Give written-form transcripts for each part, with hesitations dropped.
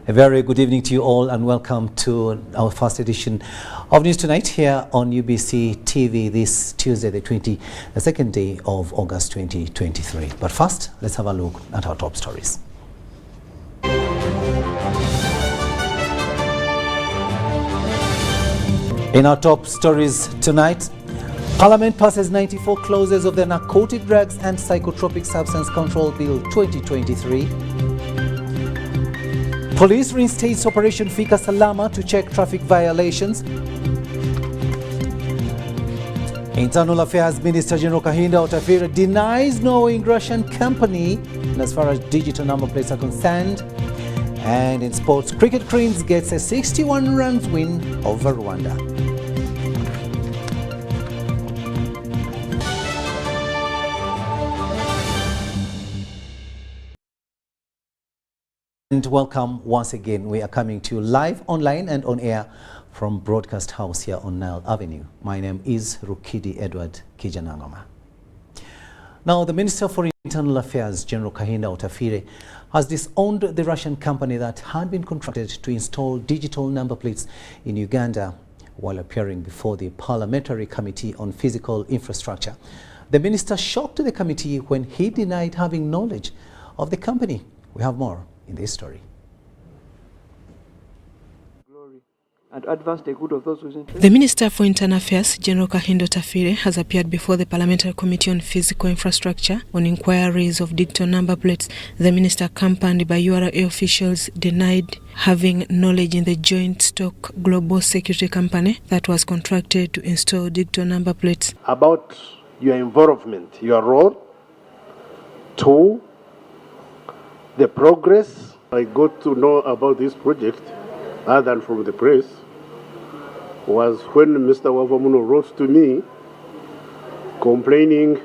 A very good evening to you all and welcome to our first edition of News Tonight here on UBC TV this Tuesday, the 22nd day of August 2023. But first, let's have a look at our top stories. In our top stories tonight, Parliament passes 94 clauses of the Narcotic Drugs and Psychotropic Substance Control Bill 2023. Police reinstates Operation Fika Salama to check traffic violations. Internal Affairs Minister General Kijjanangoma Otafire denies knowing Russian company as far as digital number plates are concerned. And in sports, Cricket Cranes gets a 61 runs win over Rwanda. And welcome once again. We are coming to you live online and on air from Broadcast House here on Nile Avenue. My name is Rukidi Kijjanangoma. Now, the Minister for Internal Affairs, General Kijjanangoma Otafire, has disowned the Russian company that had been contracted to install digital number plates in Uganda while appearing before the Parliamentary Committee on Physical Infrastructure. The minister shocked the committee when he denied having knowledge of the company. We have more in this story. And advance the good of those who The Minister for Internal Affairs, General Kijjanangoma Otafire, has appeared before the Parliamentary Committee on Physical Infrastructure on inquiries of digital number plates. The minister, accompanied by URA officials, denied having knowledge in the joint stock global security company that was contracted to install digital number plates. About your involvement, your role, to the progress. I got to know about this project, other than from the press, was when Mr. Wavamuno wrote to me complaining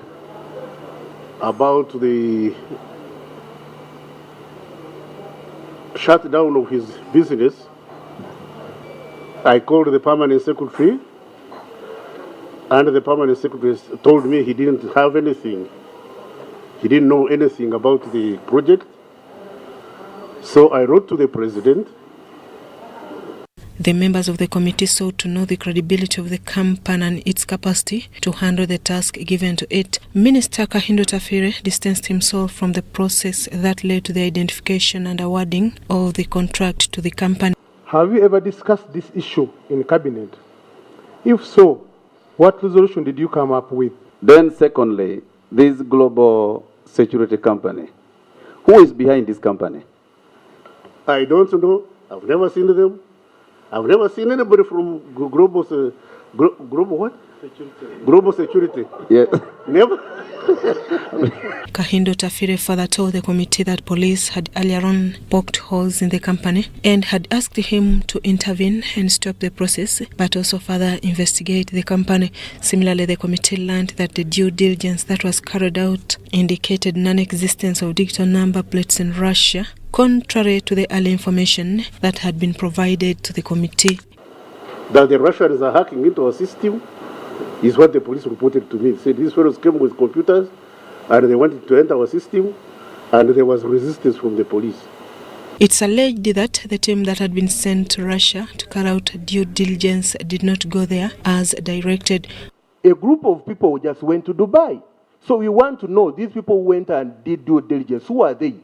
about the shutdown of his business. I called the permanent secretary, and the permanent secretary told me he didn't have anything. He didn't know anything about the project. So I wrote to the president. The members of the committee sought to know the credibility of the company and its capacity to handle the task given to it. Minister Kijjanangoma Otafire distanced himself from the process that led to the identification and awarding of the contract to the company. Have you ever discussed this issue in cabinet? If so, what resolution did you come up with? Then secondly, this global security company, who is behind this company? I don't know. I've never seen them. I've never seen anybody from global what? Security. Global security. Yes. Never. Kijjanangoma Otafire further told the committee that police had earlier on poked holes in the company and had asked him to intervene and stop the process, but also further investigate the company. Similarly, the committee learned that the due diligence that was carried out indicated non-existence of digital number plates in Russia, contrary to the early information that had been provided to the committee. That the Russians are hacking into our system is what the police reported to me. They said these fellows came with computers and they wanted to enter our system, and there was resistance from the police. It's alleged that the team that had been sent to Russia to carry out due diligence did not go there as directed. A group of people just went to Dubai. So we want to know, these people went and did due diligence. Who are they?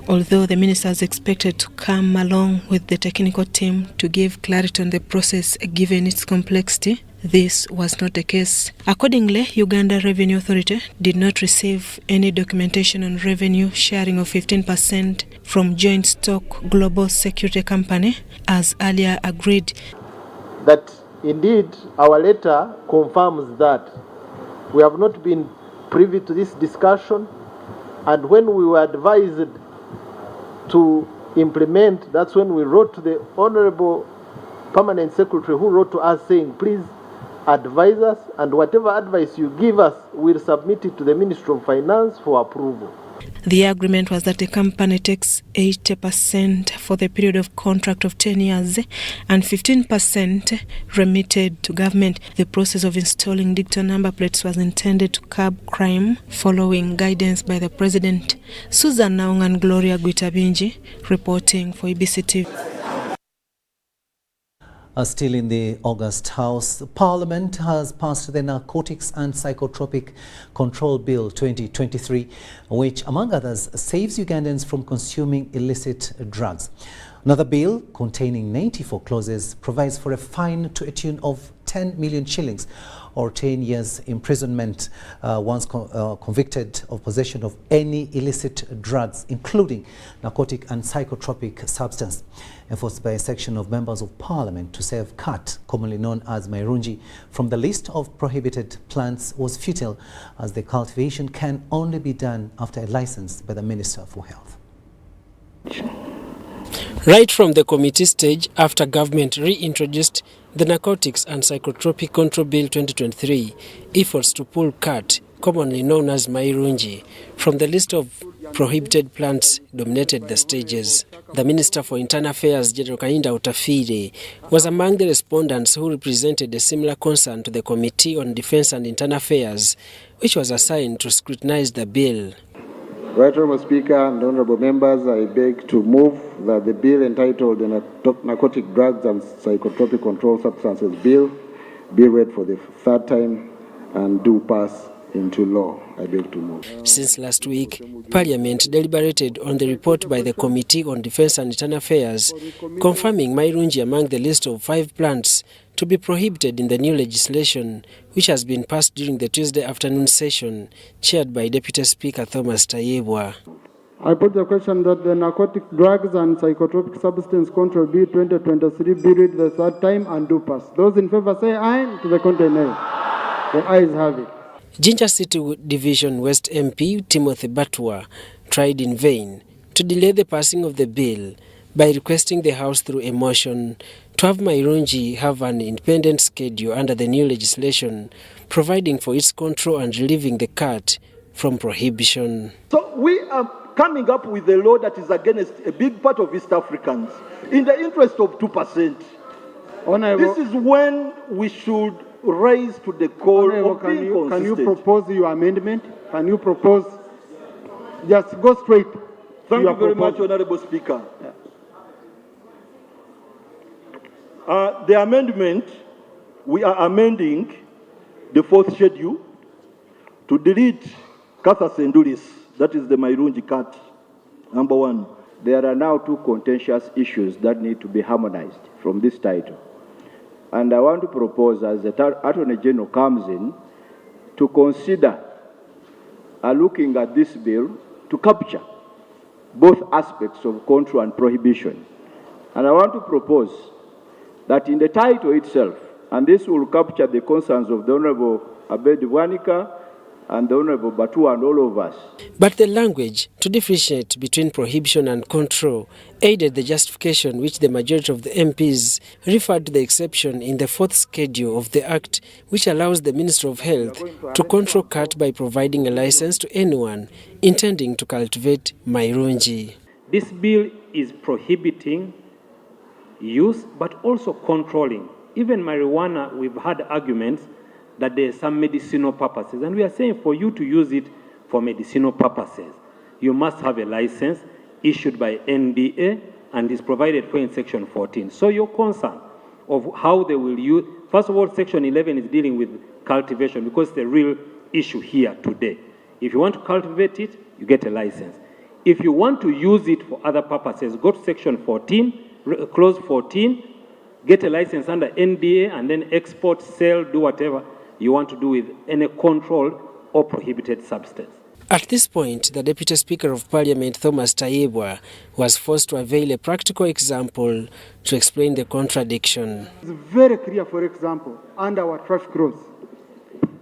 Although the minister is expected to come along with the technical team to give clarity on the process given its complexity, this was not the case. Accordingly, Uganda Revenue Authority did not receive any documentation on revenue sharing of 15% from joint stock global security company as earlier agreed. That indeed our letter confirms that we have not been privy to this discussion, and when we were advised to implement, that's when we wrote to the Honorable Permanent Secretary, who wrote to us saying, please advise us, and whatever advice you give us, we'll submit it to the Ministry of Finance for approval. The agreement was that the company takes 80% for the period of contract of 10 years and 15% remitted to government. The process of installing digital number plates was intended to curb crime following guidance by the President. Susan Naung and Gloria Guitabinji reporting for EBC TV. Still in the August House, Parliament has passed the Narcotics and Psychotropic Control Bill 2023, which, among others, saves Ugandans from consuming illicit drugs. Another bill, containing 94 clauses, provides for a fine to a tune of 10 million shillings or 10 years imprisonment once convicted of possession of any illicit drugs, including narcotic and psychotropic substance. Enforced by a section of members of Parliament to save cat, commonly known as Mairungi, from the list of prohibited plants was futile, as the cultivation can only be done after a license by the Minister for Health. Right from the committee stage, after government reintroduced the Narcotics and Psychotropic Control Bill 2023, efforts to pull cat, commonly known as Mairungi, from the list of prohibited plants dominated the stages. The Minister for Internal Affairs, General Kainda Utafire, was among the respondents who represented a similar concern to the Committee on Defence and Internal Affairs, which was assigned to scrutinize the bill. Right Honourable Speaker and Honourable Members, I beg to move that the bill entitled the Narcotic Drugs and Psychotropic Controlled Substances Bill be read for the third time and do pass into law. I beg to move. Since last week, Parliament deliberated on the report by the Committee on Defence and Internal Affairs, confirming Mairungi among the list of 5 plants to be prohibited in the new legislation, which has been passed during the Tuesday afternoon session, chaired by Deputy Speaker Thomas Tayebwa. I put the question that the Narcotic Drugs and Psychotropic Substance Control Bill 2023 be read the third time and do pass. Those in favour say aye, to the contrary nay. The ayes have it. Jinja City Division West MP Timothy Batwa tried in vain to delay the passing of the bill by requesting the House through a motion to have Mairungi have an independent schedule under the new legislation, providing for its control and relieving the cat from prohibition. So we are coming up with a law that is against a big part of East Africans in the interest of 2%. Honorable, this is when we should raise to the call of being consistent. Can you propose your amendment? Can you propose? Just go straight. Thank you very much, Honorable Speaker. Yeah. The amendment, we are amending the 4th schedule to delete Katha Sendulis, that is the Mairungi cat, number 1. There are now 2 contentious issues that need to be harmonized from this title. And I want to propose, as the Attorney General comes in, to consider looking at this bill to capture both aspects of control and prohibition. And I want to propose that in the title itself, and this will capture the concerns of the Honourable Abed Wanika and the Honourable Batu and all of us. But the language to differentiate between prohibition and control aided the justification which the majority of the MPs referred to the exception in the 4th schedule of the Act, which allows the Minister of Health to control cat by providing a license to anyone intending to cultivate Mairungi. This bill is prohibiting use but also controlling. Even marijuana, we've had arguments that there are some medicinal purposes, and we are saying for you to use it for medicinal purposes, you must have a license issued by NDA and is provided for in Section 14. So your concern of how they will use, first of all, Section 11 is dealing with cultivation because it's the real issue here today. If you want to cultivate it, you get a license. If you want to use it for other purposes, go to Section 14, Clause 14, get a license under NDA, and then export, sell, do whatever you want to do with any controlled or prohibited substance. At this point, the Deputy Speaker of Parliament, Thomas Tayebwa, was forced to avail a practical example to explain the contradiction. It's very clear, for example, under our traffic laws,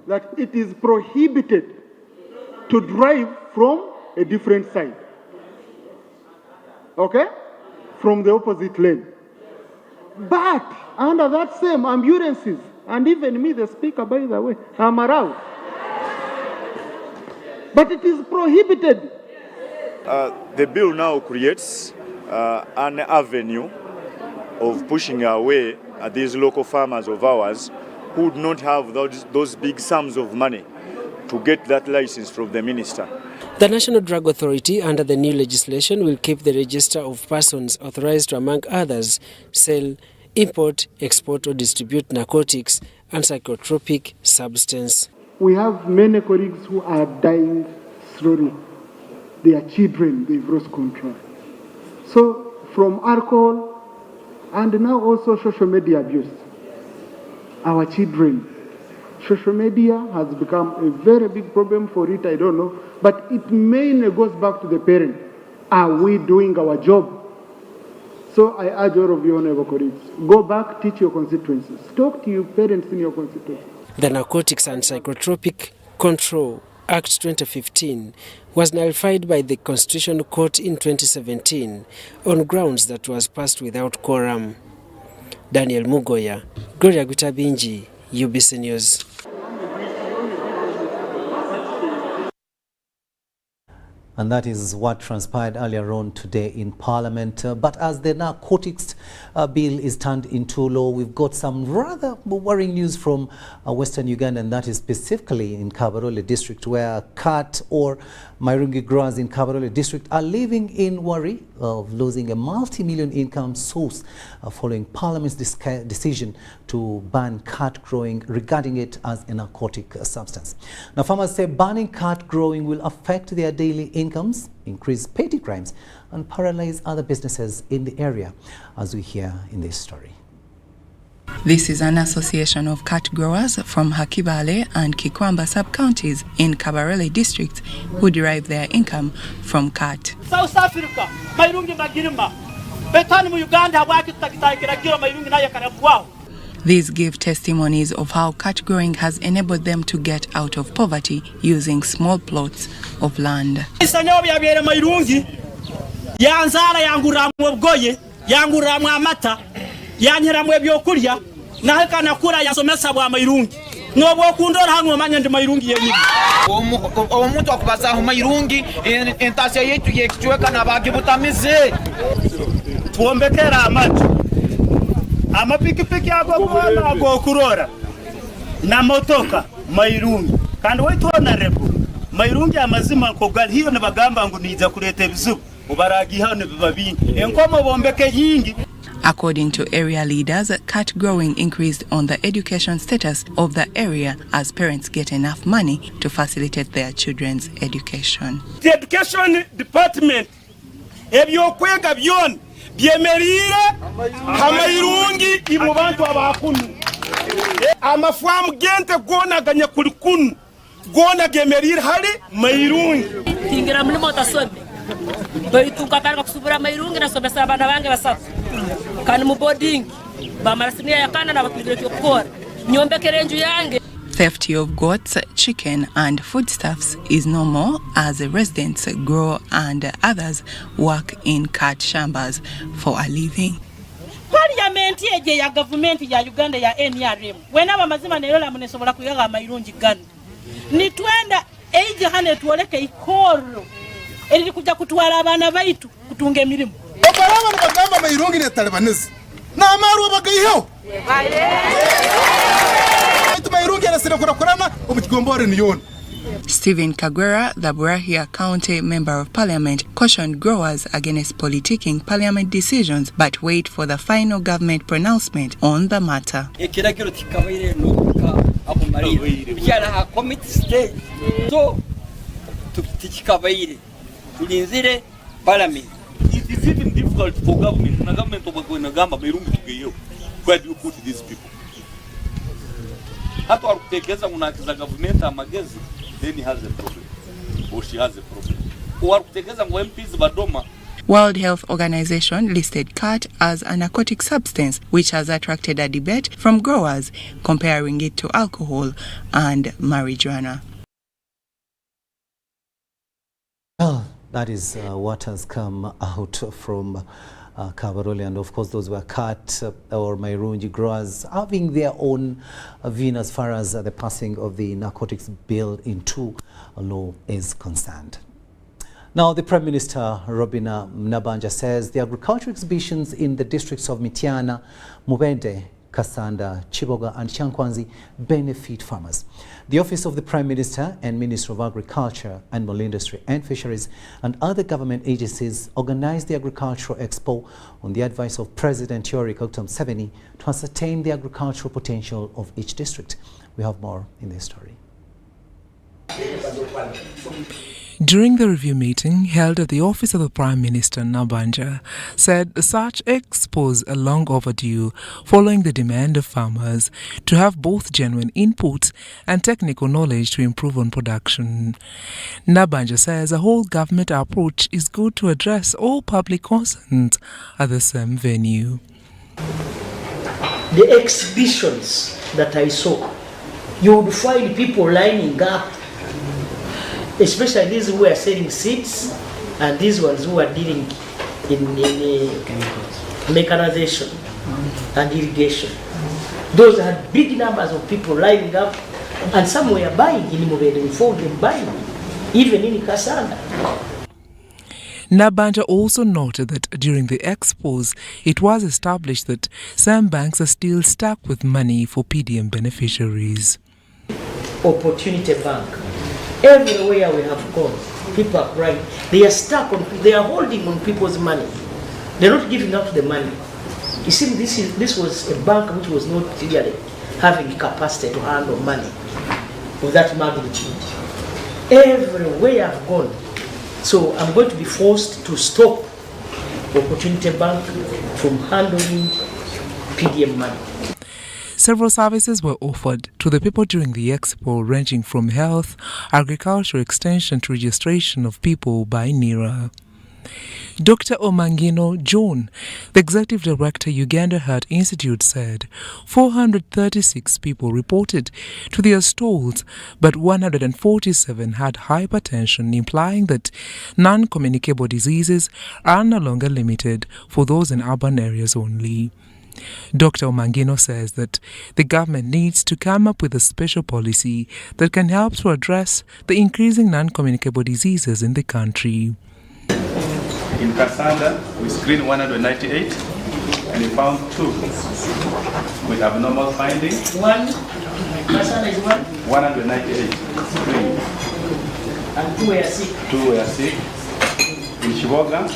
that it is prohibited to drive from a different side. Okay? From the opposite lane. But under that same ambulances, and even me, the speaker, by the way, I'm around. But it is prohibited The bill now creates an avenue of pushing away these local farmers of ours who would not have those big sums of money to get that license from the minister. The National Drug Authority, under the new legislation, will keep the register of persons authorized to, among others, sell, import, export or distribute narcotics and psychotropic substance. We have many colleagues who are dying slowly. They are children, they've lost control. So from alcohol and now also social media abuse, our children, social media has become a very big problem for it, I don't know, but it mainly goes back to the parent. Are we doing our job? So I urge all of you honorable colleagues, go back, teach your constituencies, talk to your parents in your constituencies. The Narcotics and Psychotropic Control Act 2015 was nullified by the Constitutional Court in 2017 on grounds that was passed without quorum. Daniel Mugoya, Gloria Gutabinji, UBC News. And that is what transpired earlier on today in Parliament. But as the narcotics bill is turned into law, we've got some rather worrying news from Western Uganda, and that is specifically in Kabarole district, where cat or Mairungi growers in Kabarole district are living in worry of losing a multi-million income source following Parliament's decision to ban cat growing, regarding it as a narcotic substance. Now, farmers say banning cat growing will affect their daily incomes, increase petty crimes and paralyze other businesses in the area, as we hear in this story. This is an association of cat growers from Hakibale and Kikwamba sub-counties in Kabarole district who derive their income from cat. South Africa, Mairungi Magirima, Betani mu Uganda waki tutakitaikira kiro Mairungi naye kanabuwao. These give testimonies of how cat growing has enabled them to get out of poverty using small plots of land. Isanyobi yabyere Mairungi, yanzara yanguramu obgoye, yanguramu amata, yanyiramu ebyokulya, nahe kanakura yasomesa bwa Mairungi. Nobo kundora hango manya ndi Mairungi yenyibi. Omuntu akubazaho Mairungi entasya yetu yekichweka nabagibutamize. Tuombekera amatu. Amapikipiki ago kurora na motoka Mairungi kandi wetona rebo Mairungi amazima kogali hiyo nebagamba ngo niza kureta bizubu ubaragiha ne babingi enkomo bombeke yingi. According to area leaders, cat growing increased on the education status of the area as parents get enough money to facilitate their children's education. The education department ebyokwega byone byemerire Amairungi ibu bantu abakunu amafamu gente gona ganya kulikunu gona gemerire hali Mairungi tingira mulimo tasombe bayituka karga kusubira Mairungi na sobesa abana bange basatu kandi mu boarding bamarasinia yakana na batwire cyokora nyombekere enju yange. Theft of goats, chicken and foodstuffs is normal as residents grow and others work in cat shambas for a living. Parliament yeje ya government ya Uganda ya NRM wena bamazima nerola munesobola kuyaga Mairungi Uganda ni twenda eje hane tuoleke ikoro eri kuja kutwala abana baitu kutunga emirimu obaraba bagamba Mairungi ne talibanese na amaru bagayiho Stephen Kagwera, the Burahia County Member of Parliament, cautioned growers against politicking Parliament decisions but wait for the final government pronouncement on the matter. It is even difficult for government. Where do you put these people? Hata wakutekeza unakiza government amagezi, then he has a problem, or she has a problem. Wakutekeza ngo MPs badoma. World Health Organization listed cat as a narcotic substance, which has attracted a debate from growers comparing it to alcohol and marijuana. Well, that is what has come out from Kabarole, and of course those were cat or Mairungi growers having their own view as far as the passing of the narcotics bill into law is concerned. Now, the Prime Minister, Robina Nabanja, says the agriculture exhibitions in the districts of Mityana, Mubende, Kasanda, Chiboga and Chankwanzi benefit farmers. The Office of the Prime Minister and Minister of Agriculture, Animal Industry and Fisheries and other government agencies organized the Agricultural Expo on the advice of President Yoweri Museveni to ascertain the agricultural potential of each district. We have more in this story. During the review meeting held at the office of the Prime Minister, Nabanja said such expos are long overdue following the demand of farmers to have both genuine input and technical knowledge to improve on production. Nabanja says a whole government approach is good to address all public concerns at the same venue. The exhibitions that I saw, you would find people lining up, especially these who are selling seeds and these ones who are dealing in mechanization and irrigation. Those had big numbers of people lining up, and some were buying in Mubende. We found them buying, even in Kasanda. Nabanja also noted that during the expos, it was established that some banks are still stuck with money for PDM beneficiaries. Opportunity Bank. Everywhere we have gone, people are crying. They are stuck on, they are holding on people's money. They're not giving up the money. You see, this was a bank which was not really having capacity to handle money of that magnitude. Everywhere I've gone. So I'm going to be forced to stop Opportunity Bank from handling PDM money. Several services were offered to the people during the expo, ranging from health, agriculture extension to registration of people by NIRA. Dr. Omangino John, the Executive Director, Uganda Heart Institute, said 436 people reported to their stalls, but 147 had hypertension, implying that non-communicable diseases are no longer limited for those in urban areas only. Dr. Omangino says that the government needs to come up with a special policy that can help to address the increasing non-communicable diseases in the country. In Kasanda, we screened 198 and we found 2 with abnormal findings. Kasanda is 198 screened. And 2 were sick. 2 were sick. In Chiboga,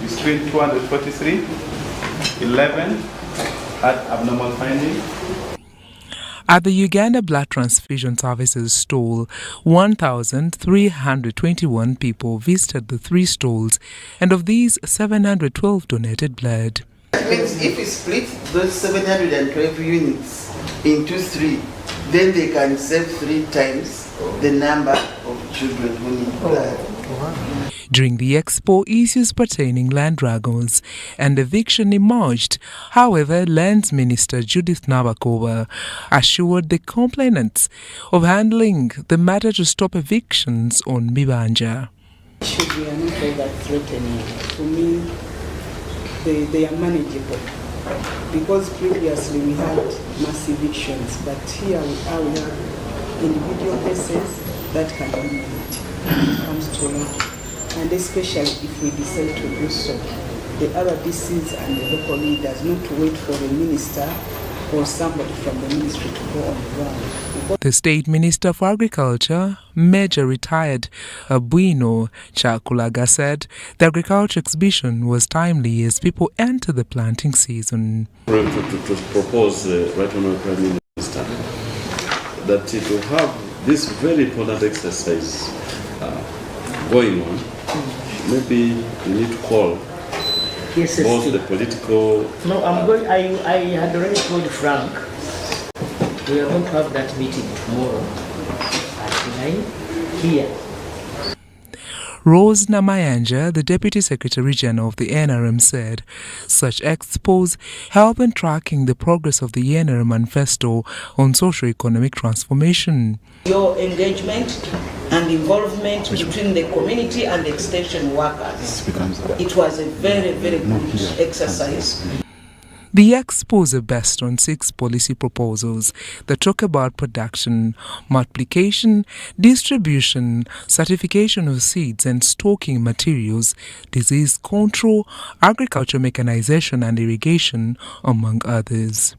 we screened 243, 11 had abnormal findings. At the Uganda Blood Transfusion Services stall, 1,321 people visited the 3 stalls, and of these, 712 donated blood. That means if we split those 712 units into 3, then they can save 3 times the number of children who need blood. During the expo, issues pertaining land dragons and eviction emerged. However, Lands Minister Judith Nabakova assured the complainants of handling the matter to stop evictions on Mibanja. We are not all that threatening. For me, they are manageable. Because previously we had mass evictions, but here we have individual cases that can be managed when it comes to law. And especially if we decide to do so, the other DCs and the local leaders not to wait for the minister or somebody from the ministry to go on the ground. The State Minister for Agriculture, Major Retired Abuino Chakulaga, said the agriculture exhibition was timely as people enter the planting season. To propose right honourable Prime Minister that to have this very important exercise going on, maybe we need to call both the political... No, I had already told Frank, we are going to have that meeting tomorrow at 9 here. Rose Namayanja, the Deputy Secretary General of the NRM, said such expos help in tracking the progress of the NRM manifesto on socio-economic transformation. Your engagement and involvement between the community and the extension workers. It was a very, very good exercise. The expo is based on 6 policy proposals that talk about production, multiplication, distribution, certification of seeds and stocking materials, disease control, agriculture mechanization and irrigation, among others.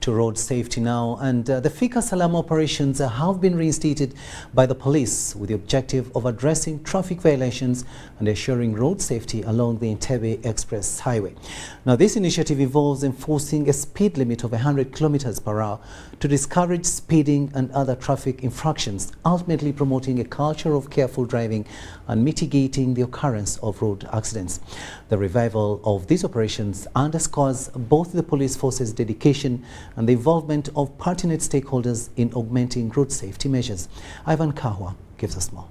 To road safety now, and the Fika Salama operations have been reinstated by the police with the objective of addressing traffic violations and assuring road safety along the Entebbe Express Highway. Now, this initiative involves enforcing a speed limit of 100 kilometers per hour to discourage speeding and other traffic infractions, ultimately promoting a culture of careful driving and mitigating the occurrence of road accidents. The revival of these operations underscores both the police force's dedication and the involvement of pertinent stakeholders in augmenting road safety measures. Ivan Kahwa gives us more.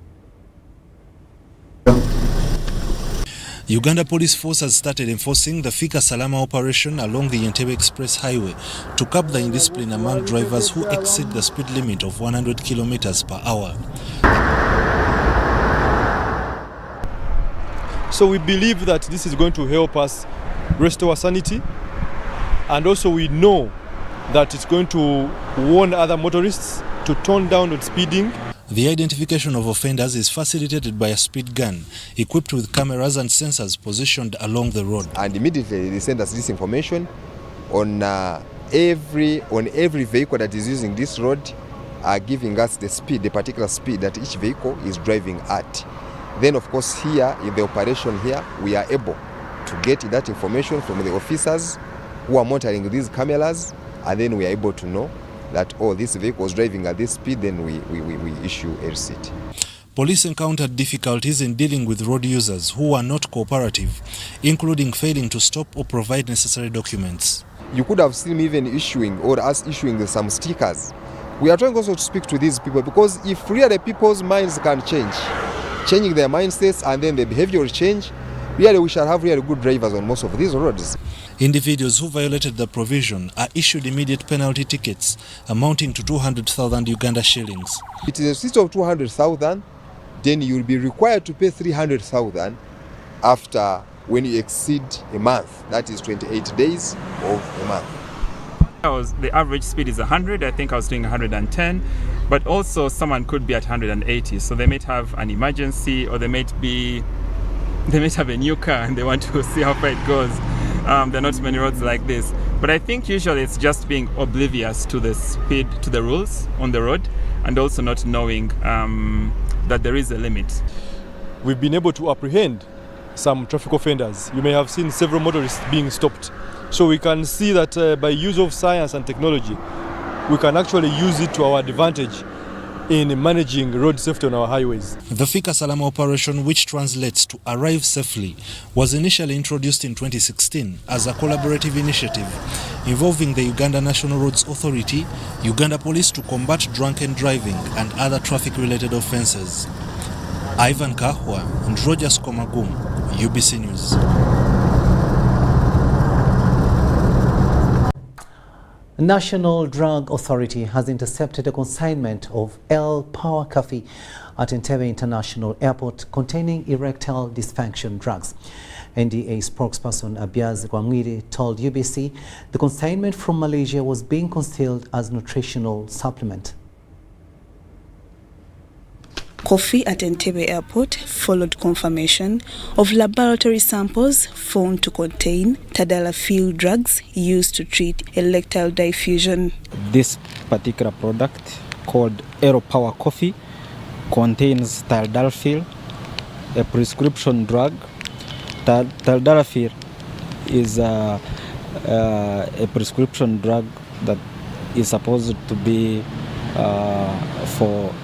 Uganda Police Force has started enforcing the Fika Salama operation along the Entebbe Express Highway to curb the indiscipline among drivers who exceed the speed limit of 100 kilometers per hour. So we believe that this is going to help us restore sanity, and also we know that it's going to warn other motorists to tone down on speeding. The identification of offenders is facilitated by a speed gun equipped with cameras and sensors positioned along the road. And immediately they send us this information on every vehicle that is using this road, giving us the speed, the particular speed that each vehicle is driving at. Then of course here in the operation here, we are able to get that information from the officers who are monitoring these cameras, and then we are able to know that, oh, this vehicle is driving at this speed, then we issue a receipt. Police encountered difficulties in dealing with road users who were not cooperative, including failing to stop or provide necessary documents. You could have seen me even issuing or us issuing some stickers. We are trying also to speak to these people, because if really people's minds can change, changing their mindsets and then the behavioral change, really we shall have really good drivers on most of these roads. Individuals who violated the provision are issued immediate penalty tickets amounting to 200,000 Uganda shillings. It is a system of 200,000, then you will be required to pay 300,000 after when you exceed a month, that is 28 days of a month. The average speed is 100, I think I was doing 110, but also someone could be at 180, so they might have an emergency, or they might have a new car and they want to see how far it goes. There are not many roads like this, but I think usually it's just being oblivious to the speed, to the rules on the road, and also not knowing that there is a limit. We've been able to apprehend some traffic offenders. You may have seen several motorists being stopped. So we can see that by use of science and technology, we can actually use it to our advantage in managing road safety on our highways. The Fika Salama operation, which translates to Arrive Safely, was initially introduced in 2016 as a collaborative initiative involving the Uganda National Roads Authority, Uganda Police to combat drunken driving and other traffic-related offences. Ivan Kahwa and Rogers Komagum, UBC News. The National Drug Authority has intercepted a consignment of L-Power coffee at Entebbe International Airport containing erectile dysfunction drugs. NDA spokesperson Abiaz Rwamwiri told UBC the consignment from Malaysia was being concealed as nutritional supplement. Coffee at Entebbe Airport followed confirmation of laboratory samples found to contain tadalafil drugs used to treat erectile dysfunction. This particular product, called Aero Power Coffee, contains tadalafil, a prescription drug. Tadalafil is a prescription drug that is supposed to be for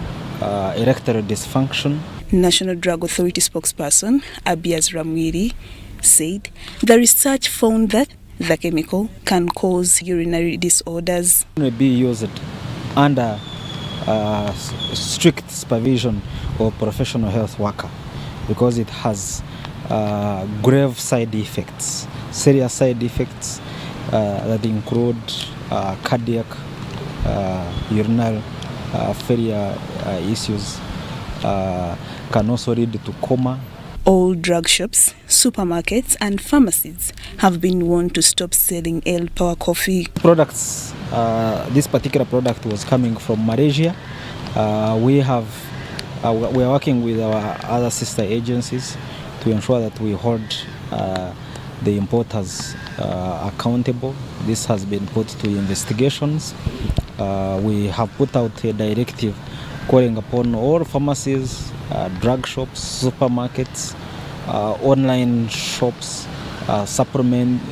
erectile dysfunction. National Drug Authority spokesperson Abiaz Rwamwiri said the research found that the chemical can cause urinary disorders. It may be used under strict supervision of professional health worker because it has grave side effects, serious side effects that include cardiac, urinary failure issues, can also lead to coma. All drug shops, supermarkets and pharmacies have been warned to stop selling L Power coffee. Products, this particular product was coming from Malaysia. We are working with our other sister agencies to ensure that we hold the importers accountable. This has been put to investigations. We have put out a directive calling upon all pharmacies, drug shops, supermarkets, online shops,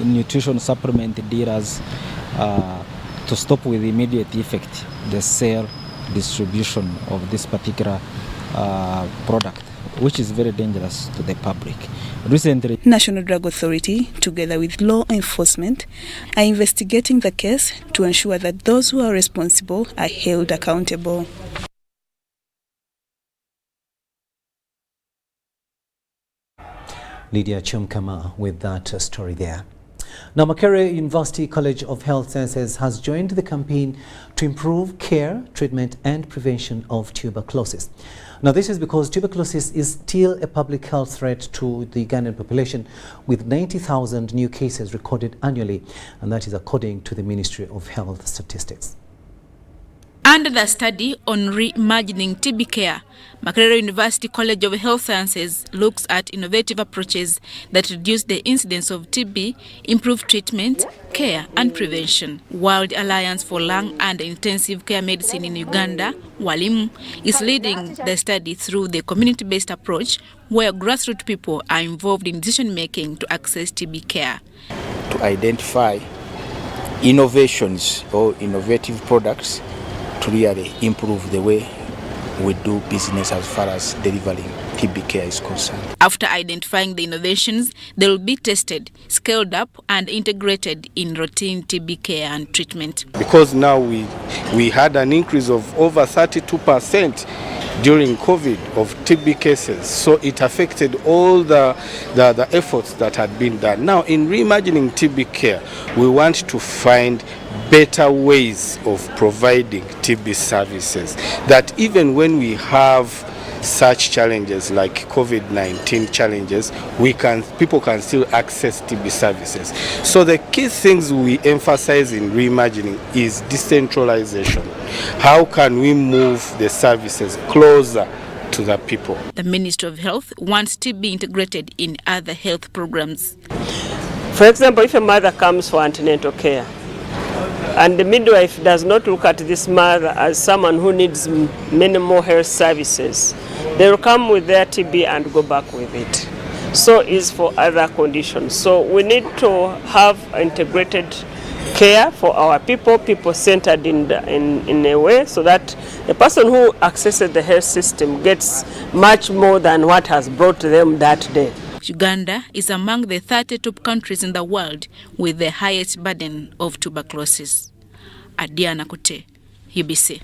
nutrition supplement dealers to stop with immediate effect the sale, distribution of this particular product, which is very dangerous to the public. Recently, National Drug Authority, together with law enforcement, are investigating the case to ensure that those who are responsible are held accountable. Lydia Chumkama with that story there. Now, Makerere University College of Health Sciences has joined the campaign to improve care, treatment and prevention of tuberculosis. Now, this is because tuberculosis is still a public health threat to the Ugandan population, with 90,000 new cases recorded annually, and that is according to the Ministry of Health statistics. Under the study on reimagining TB care, Makerere University College of Health Sciences looks at innovative approaches that reduce the incidence of TB, improve treatment, care and prevention. World Alliance for Lung and Intensive Care Medicine in Uganda, WALIMU, is leading the study through the community-based approach where grassroots people are involved in decision-making to access TB care. To identify innovations or innovative products to really improve the way we do business as far as delivering TB care is concerned. After identifying the innovations, they will be tested, scaled up and integrated in routine TB care and treatment. Because now we had an increase of over 32% during COVID of TB cases, so it affected all the efforts that had been done. Now in reimagining TB care, we want to find better ways of providing TB services, that even when we have such challenges like COVID-19 challenges, people can still access TB services. So the key things we emphasize in reimagining is decentralization. How can we move the services closer to the people? The Ministry of Health wants to be integrated in other health programs. For example, if a mother comes for antenatal care and the midwife does not look at this mother as someone who needs many more health services, they will come with their TB and go back with it. So is for other conditions. So we need to have integrated care for our people centered in a way so that the person who accesses the health system gets much more than what has brought them that day. Uganda is among the 30 top countries in the world with the highest burden of tuberculosis. Adiana Kote, UBC.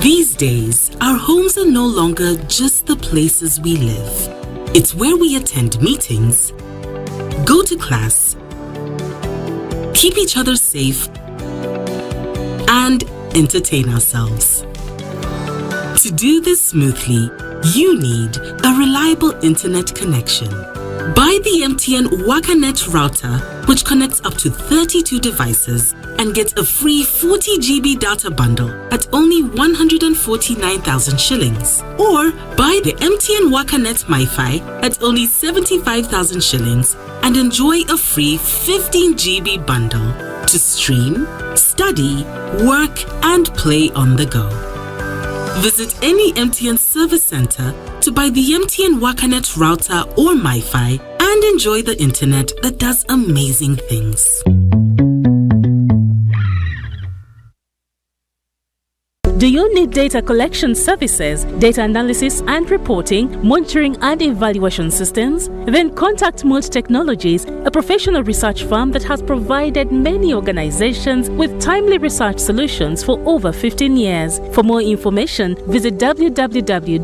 These days, our homes are no longer just the places we live. It's where we attend meetings, go to class, keep each other safe, and entertain ourselves. To do this smoothly, you need a reliable internet connection. Buy the MTN WakaNet router, which connects up to 32 devices and get a free 40 GB data bundle at only 149,000 shillings. Or buy the MTN WakaNet MiFi at only 75,000 shillings and enjoy a free 15 GB bundle to stream, study, work, and play on the go. Visit any MTN service center to buy the MTN WakaNet router or MiFi and enjoy the internet that does amazing things. Do you need data collection services, data analysis and reporting, monitoring and evaluation systems? Then contact Mold Technologies, a professional research firm that has provided many organizations with timely research solutions for over 15 years. For more information, visit www.mt.co.ug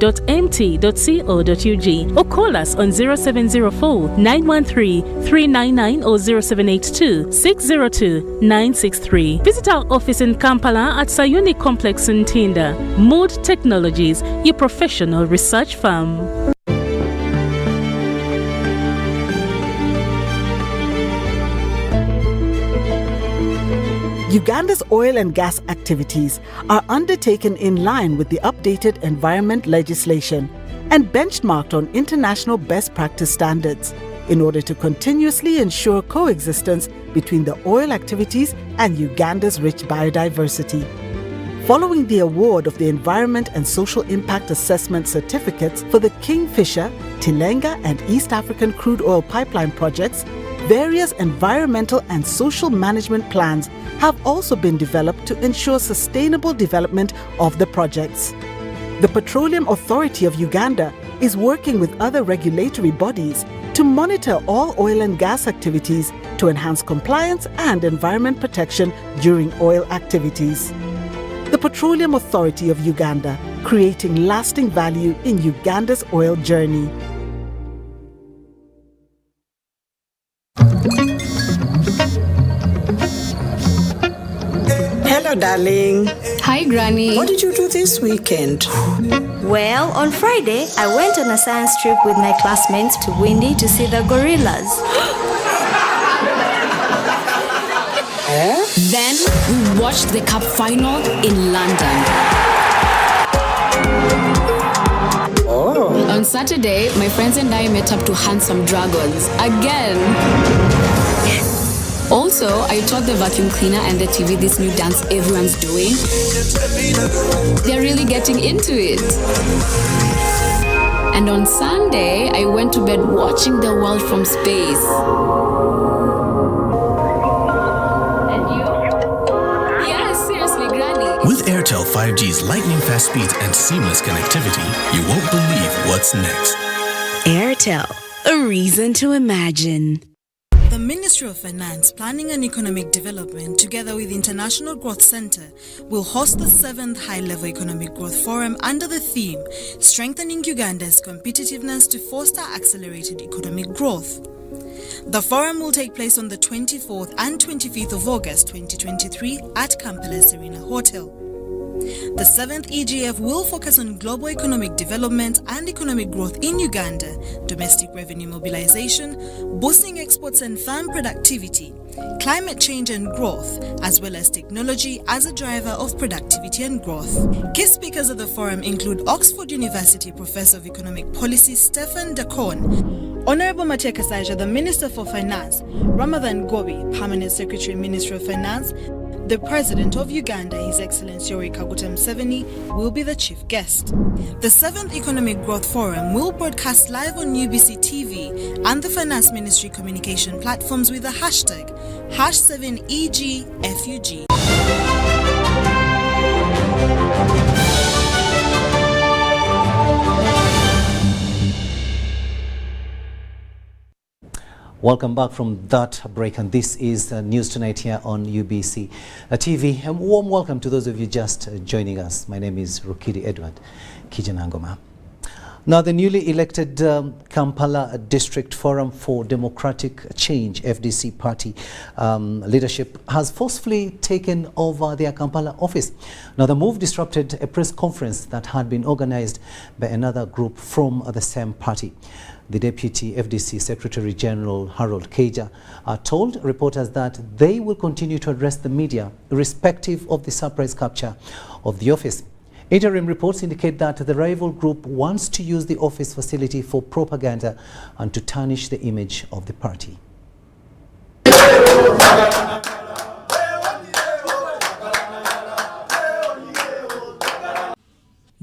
or call us on 0704 913 399 or 0782 602 963. Visit our office in Kampala at Sayuni Complex in Tinda. Mold Technologies, your professional research firm. Uganda's oil and gas activities are undertaken in line with the updated environment legislation and benchmarked on international best practice standards in order to continuously ensure coexistence between the oil activities and Uganda's rich biodiversity. Following the award of the Environment and Social Impact Assessment certificates for the Kingfisher, Tilenga and East African crude oil pipeline projects, various environmental and social management plans have also been developed to ensure sustainable development of the projects. The Petroleum Authority of Uganda is working with other regulatory bodies to monitor all oil and gas activities to enhance compliance and environment protection during oil activities. The Petroleum Authority of Uganda, creating lasting value in Uganda's oil journey. Hello, darling. Hi, Granny. What did you do this weekend? Well, on Friday, I went on a science trip with my classmates to Windy to see the gorillas. Then we watched the Cup final in London. On Saturday, my friends and I met up to hunt some dragons again. Also, I taught the vacuum cleaner and the TV this new dance everyone's doing. They're really getting into it. And on Sunday, I went to bed watching the world from space. With Airtel 5G's lightning-fast speeds and seamless connectivity, you won't believe what's next. Airtel, a reason to imagine. The Ministry of Finance, Planning and Economic Development, together with International Growth Center, will host the 7th High-Level Economic Growth Forum under the theme, Strengthening Uganda's Competitiveness to Foster Accelerated Economic Growth. The forum will take place on the 24th and 25th of August 2023 at Kampala Serena Hotel. The 7th EGF will focus on global economic development and economic growth in Uganda, domestic revenue mobilization, boosting exports and farm productivity, climate change and growth, as well as technology as a driver of productivity and growth. Key speakers of the forum include Oxford University Professor of Economic Policy Stephen Dacon, Honorable Mateka Saija, the Minister for Finance, Ramadhan Gobi, Permanent Secretary, Ministry of Finance, the President of Uganda, His Excellency Yoweri Kaguta Museveni, will be the chief guest. The 7th Economic Growth Forum will broadcast live on UBC TV and the Finance Ministry communication platforms with the hashtag #7EGFUG. Welcome back from that break, and this is News Tonight here on UBC TV. A warm welcome to those of you just joining us. My name is Rukidi Edward Kijjanangoma. Now, the newly elected Kampala District Forum for Democratic Change, FDC party leadership, has forcefully taken over their Kampala office. Now, the move disrupted a press conference that had been organized by another group from the same party. The Deputy FDC Secretary General Harold Keija told reporters that they will continue to address the media irrespective of the surprise capture of the office. Interim reports indicate that the rival group wants to use the office facility for propaganda and to tarnish the image of the party.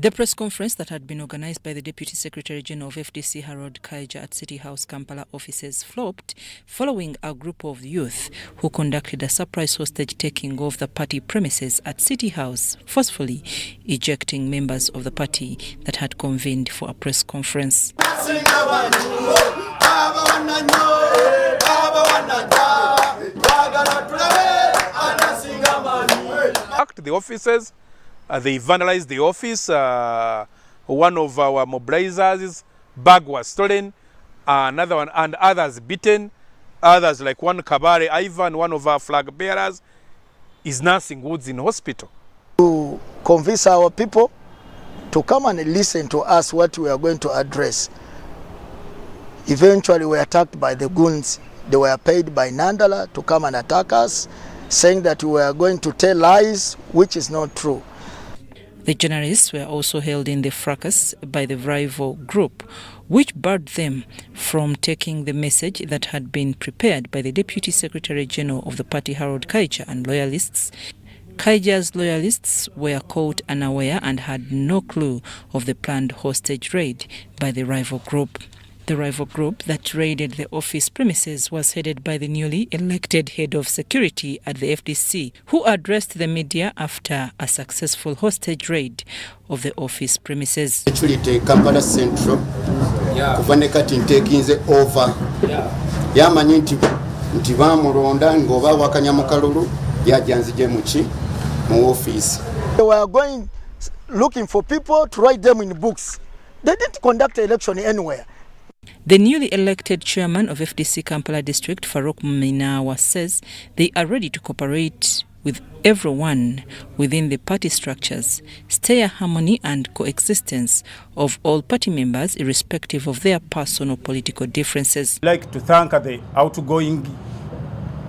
The press conference that had been organized by the Deputy Secretary General of FDC Harold Kaija at City House Kampala offices flopped following a group of youth who conducted a surprise hostage taking of the party premises at City House, forcefully ejecting members of the party that had convened for a press conference. The offices, they vandalized the office. One of our mobilizers' bag was stolen, another one, and others beaten. Others, like one Kabare Ivan, one of our flag bearers, is nursing Woods in hospital. To convince our people to come and listen to us what we are going to address. Eventually, we were attacked by the goons. They were paid by Nandala to come and attack us, saying that we were going to tell lies, which is not true. The journalists were also held in the fracas by the rival group, which barred them from taking the message that had been prepared by the Deputy Secretary General of the party, Harold Kaija, and loyalists. Kaija's loyalists were caught unaware and had no clue of the planned hostage raid by the rival group. The rival group that raided the office premises was headed by the newly elected head of security at the FDC, who addressed the media after a successful hostage raid of the office premises. Actually, Kampala Central, kufanekati ntekinze over. Yamanyi nti bamulonda ngoba wakanyamukalulu yajanzije muki mu office. They were going looking for people to write them in books. They didn't conduct an election anywhere. The newly elected chairman of FDC Kampala District, Farouk Minawa, says they are ready to cooperate with everyone within the party structures, steer harmony and coexistence of all party members irrespective of their personal political differences. I'd like to thank the outgoing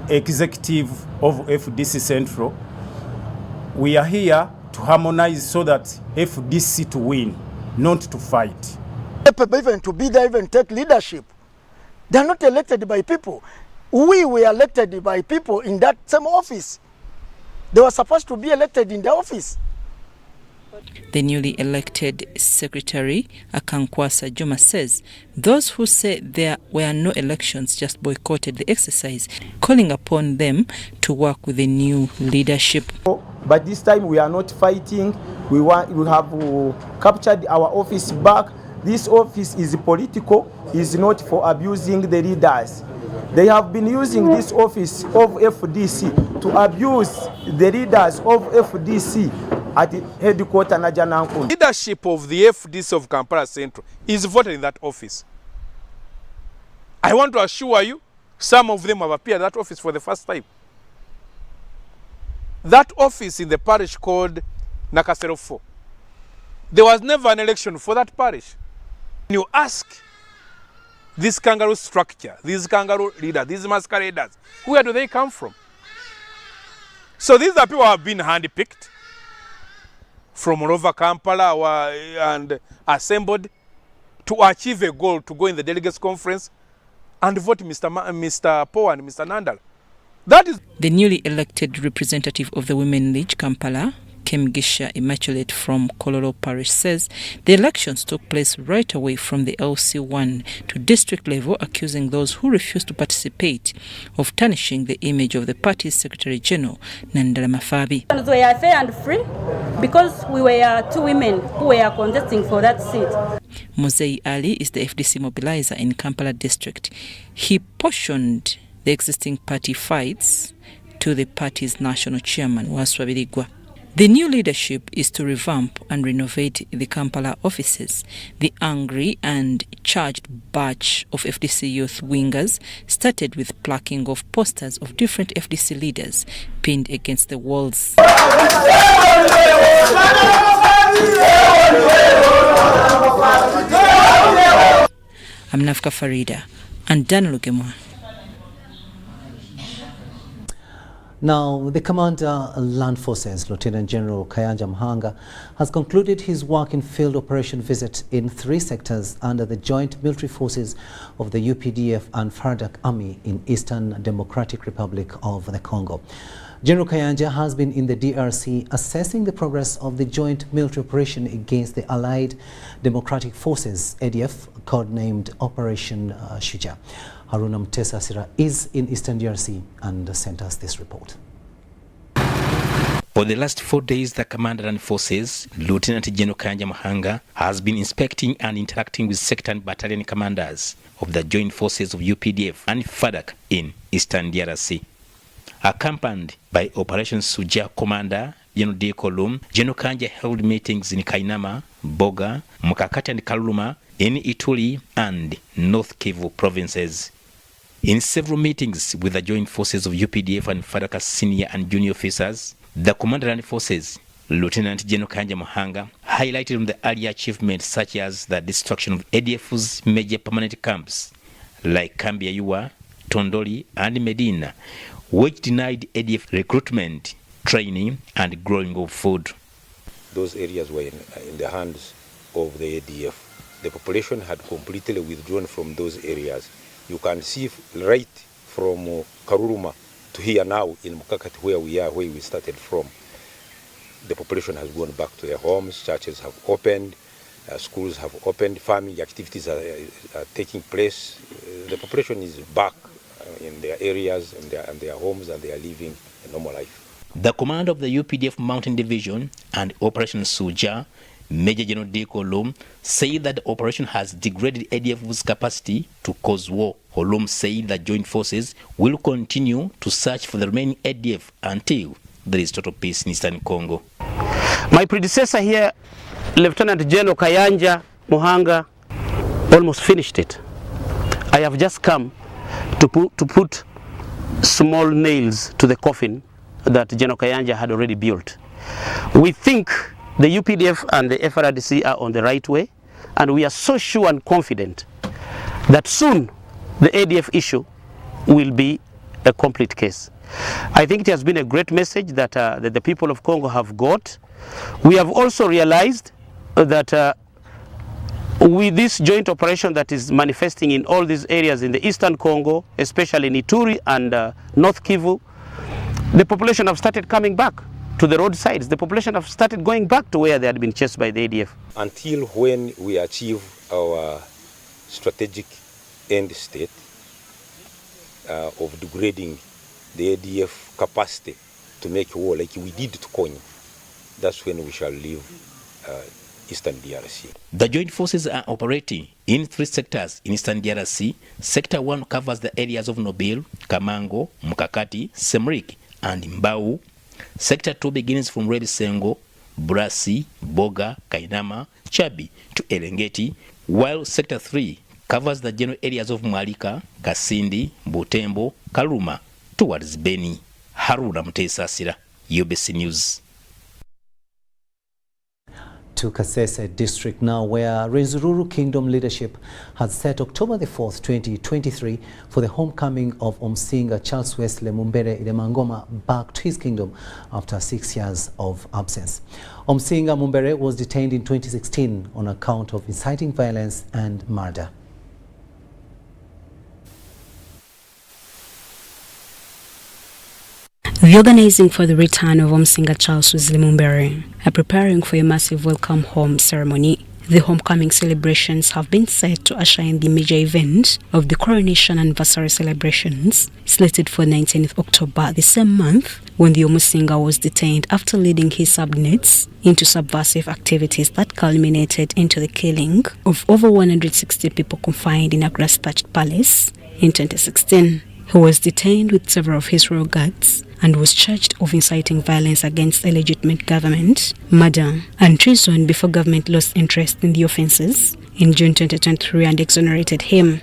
executive of FDC Central. We are here to harmonize so that FDC to win, not to fight. Even to be there, even take leadership. They are not elected by people. We were elected by people in that same office. They were supposed to be elected in the office. The newly elected secretary, Akankwasa Juma, says those who say there were no elections just boycotted the exercise, calling upon them to work with the new leadership. But this time we are not fighting. We have captured our office back. This office is political, is not for abusing the leaders. They have been using this office of FDC to abuse the leaders of FDC at the headquarters na Kijjanangoma. Leadership of the FDC of Kampala Central is voted in that office. I want to assure you, some of them have appeared at that office for the first time. That office in the parish called Nakasero 4. There was never an election for that parish. When you ask this kangaroo structure, these kangaroo leaders, these masqueraders, where do they come from? So these are people who have been handpicked from all over Kampala and assembled to achieve a goal to go in the delegates conference and vote Mr. Power and Mr. Nandala. That is the newly elected representative of the Women League Kampala, Kemgisha Immaculate from Kololo Parish, says the elections took place right away from the LC1 to district level, accusing those who refused to participate of tarnishing the image of the party's Secretary General, Nandala Mafabi. We are fair and free because we were two women who were contesting for that seat. Mosei Ali is the FDC mobilizer in Kampala district. He portioned the existing party fights to the party's national chairman, Waswabirigwa. The new leadership is to revamp and renovate the Kampala offices. The angry and charged batch of FDC youth wingers started with placking of posters of different FDC leaders pinned against the walls. I'm Nafka Farida and Dan Lugemwa. Now, the Commander Land Forces, Lieutenant General Kayanja Mhanga, has concluded his work in field operation visit in 3 sectors under the joint military forces of the UPDF and FARDC Army in Eastern Democratic Republic of the Congo. General Kayanja has been in the DRC assessing the progress of the joint military operation against the Allied Democratic Forces, ADF, codenamed Operation Shuja. Haruna Mtesa is in Eastern DRC and sent us this report. For the last 4 days, the Commander and Forces, Lieutenant General Kayanja Mahanga, has been inspecting and interacting with sector and battalion commanders of the joint forces of UPDF and FADC in Eastern DRC. Accompanied by Operation Suja Commander General D. Kolum, General Kayanja held meetings in Kainama, Boga, Mukakati and Kaluma, in Ituri and North Kivu provinces. In several meetings with the joint forces of UPDF and FADC senior and junior officers, the Commander and Forces, Lieutenant General Kayanja Mahanga, highlighted on the earlier achievements such as the destruction of ADF's major permanent camps like Kambia Yua, Tondoli and Medina, which denied ADF recruitment, training and growing of food. Those areas were in the hands of the ADF. The population had completely withdrawn from those areas. You can see right from Karuruma to here now in Mukakati where we are, where we started from. The population has gone back to their homes, churches have opened, schools have opened, farming activities are taking place. The population is back in their areas and their homes, and they are living a normal life. The commander of the UPDF Mountain Division and Operation Suja, Major General D. Kolum, said that the operation has degraded ADF's capacity to cause war. Kolum said that joint forces will continue to search for the remaining ADF until there is total peace in Eastern Congo. My predecessor here, Lieutenant General Kayanja Mahanga, almost finished it. I have just come to put small nails to the coffin that General Kayanja had already built. We think the UPDF and the FRDC are on the right way, and we are so sure and confident that soon the ADF issue will be a complete case. I think it has been a great message that, that the people of Congo have got. We have also realized that with this joint operation that is manifesting in all these areas in the Eastern Congo, especially in Ituri and North Kivu, the population have started coming back to the roadsides. The population have started going back to where they had been chased by the ADF. Until when we achieve our strategic end state of degrading the ADF capacity to make war like we did to Kony, that's when we shall leave Eastern DRC. The joint forces are operating in 3 sectors in Eastern DRC. Sector 1 covers the areas of Nobil, Kamango, Mukakati, Semrik and Mbau. Sector 2 begins from Rebisengo, Brasi, Boga, Kainama, Chabi to Erengeti, while Sector 3 covers the general areas of Mwalika, Kasindi, Butembo, Kaluma towards Beni. Haruna Mtesa, UBC News. To Kasese district now, where Rwenzururu Kingdom leadership has set October the 4th, 2023 for the homecoming of Omsinga Charles Wesley Mumbere Kijjanangoma back to his kingdom after 6 years of absence. Omsinga Mumbere was detained in 2016 on account of inciting violence and murder. The organizing for the return of Omsinga Charles Wesley Mumbere are preparing for a massive welcome home ceremony. The homecoming celebrations have been set to usher in the major event of the coronation anniversary celebrations, slated for 19th October, the same month when the Omsinga was detained after leading his subordinates into subversive activities that culminated into the killing of over 160 people confined in a grass-thatched palace in 2016. He was detained with several of his royal guards and was charged of inciting violence against a legitimate government, murder, and treason before government lost interest in the offences in June 2023 and exonerated him.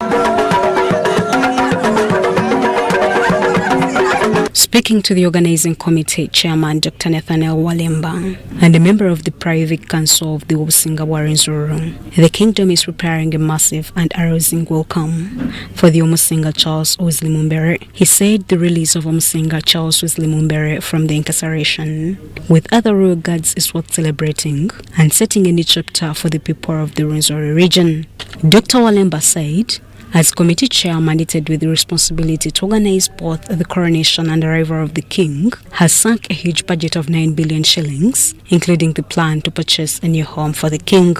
Speaking to the organizing committee chairman Dr. Nathaniel Walemba and a member of the private council of the Omsinga Rwenzururu, the kingdom is preparing a massive and arousing welcome for the Omsinga Charles Wesley Mumbere. He said the release of Omsinga Charles Wesley Mumbere from the incarceration with other royal guards is worth celebrating and setting a new chapter for the people of the Rwenzururu region. Dr. Walemba said as committee chair mandated with the responsibility to organize both the coronation and arrival of the king, has sunk a huge budget of 9 billion shillings, including the plan to purchase a new home for the king.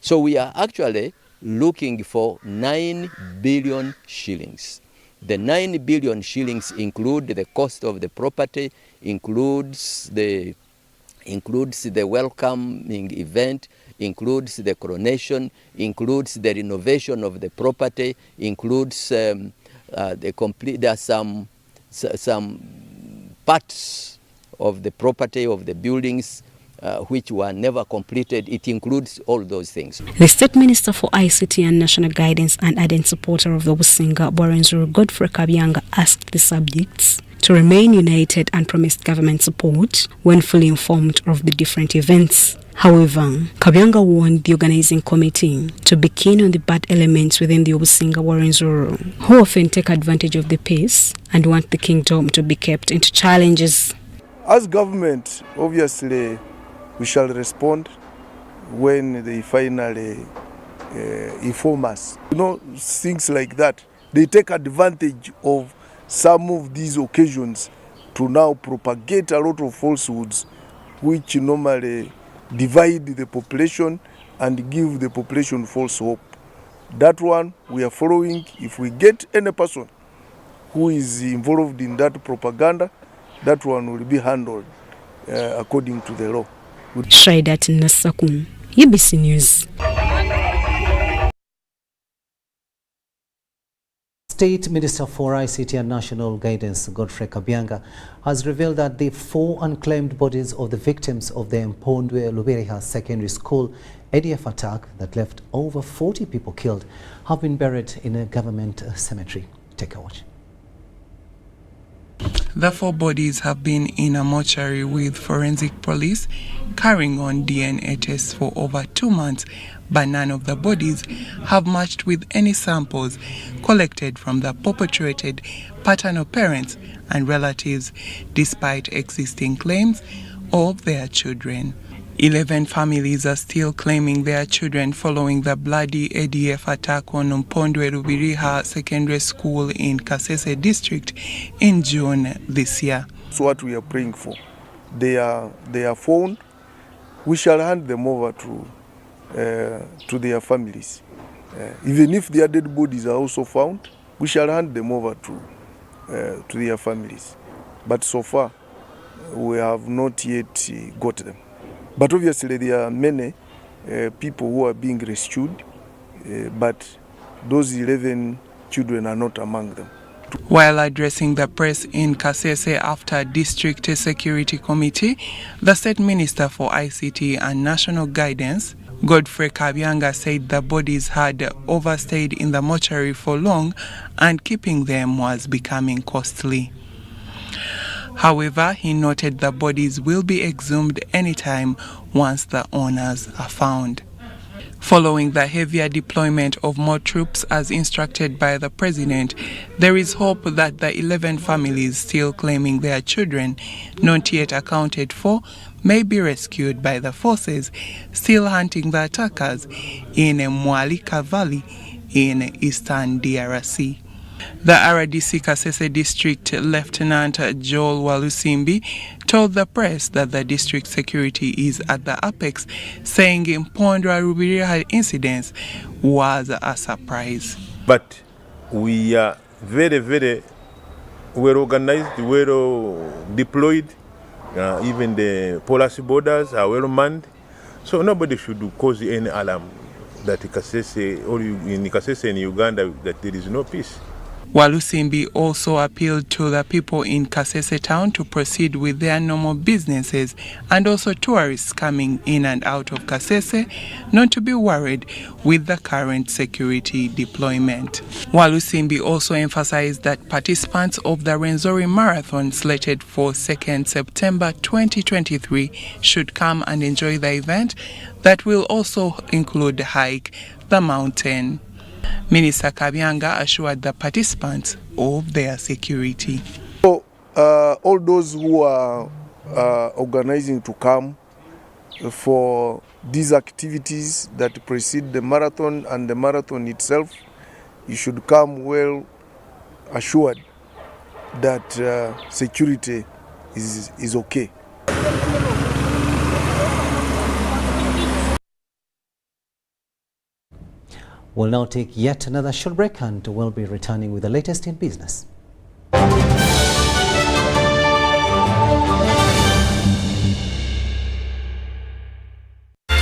So we are actually looking for 9 billion shillings. The 9 billion shillings include the cost of the property, includes the welcoming event, includes the coronation, includes the renovation of the property, includes there are some parts of the property of the buildings which were never completed. It includes all those things. The State Minister for ICT and National Guidance and ardent supporter of the Businga, Bwarenzuru Godfrey Kabyanga, asked the subjects to remain united and promised government support when fully informed of the different events. However, Kabyanga warned the organizing committee to be keen on the bad elements within the Obusinga Bwarenzuru, who often take advantage of the peace and want the kingdom to be kept into challenges. As government, obviously, we shall respond when they finally inform us. You know, things like that, they take advantage of some of these occasions to now propagate a lot of falsehoods which normally divide the population and give the population false hope. That one we are following. If we get any person who is involved in that propaganda, that one will be handled according to the law. Shaidat Nasakum, UBC News. State Minister for ICT and National Guidance, Godfrey Kabyanga, has revealed that the 4 unclaimed bodies of the victims of the Mpondwe Lubiriha Secondary School ADF attack that left over 40 people killed have been buried in a government cemetery. Take a watch. The 4 bodies have been in a mortuary with forensic police carrying on DNA tests for over 2 months, but none of the bodies have matched with any samples collected from the perpetrated paternal parents and relatives, despite existing claims of their children. 11 families are still claiming their children following the bloody ADF attack on Mpondwe Lubiriha Secondary School in Kasese district in June this year. That's what we are praying for. They are found. We shall hand them over to their families. Even if their dead bodies are also found, we shall hand them over to their families. But so far, we have not yet got them. But obviously there are many people who are being rescued, but those 11 children are not among them. While addressing the press in Kasese after District Security Committee, the State Minister for ICT and National Guidance, Godfrey Kabyanga, said the bodies had overstayed in the mortuary for long and keeping them was becoming costly. However, he noted the bodies will be exhumed anytime once the owners are found. Following the heavier deployment of more troops as instructed by the President, there is hope that the 11 families still claiming their children, not yet accounted for, may be rescued by the forces still hunting the attackers in Mwalika Valley in eastern DRC. The RDC Kasese District Lieutenant Joel Walusimbi told the press that the district security is at the apex, saying Mpondwe Lubiriha incident was a surprise. But we are very well organized, well deployed. Even the policy borders are well manned. So nobody should cause any alarm that Kasese or in Kasese in Uganda that there is no peace. Walusimbi also appealed to the people in Kasese town to proceed with their normal businesses and also tourists coming in and out of Kasese not to be worried with the current security deployment. Walusimbi also emphasized that participants of the Rwenzori Marathon slated for 2nd September 2023 should come and enjoy the event that will also include hike the mountain. Minister Kabyanga assured the participants of their security. So, all those who are organizing to come for these activities that precede the marathon and the marathon itself, you should come well assured that security is okay. We'll now take yet another short break and we'll be returning with the latest in business.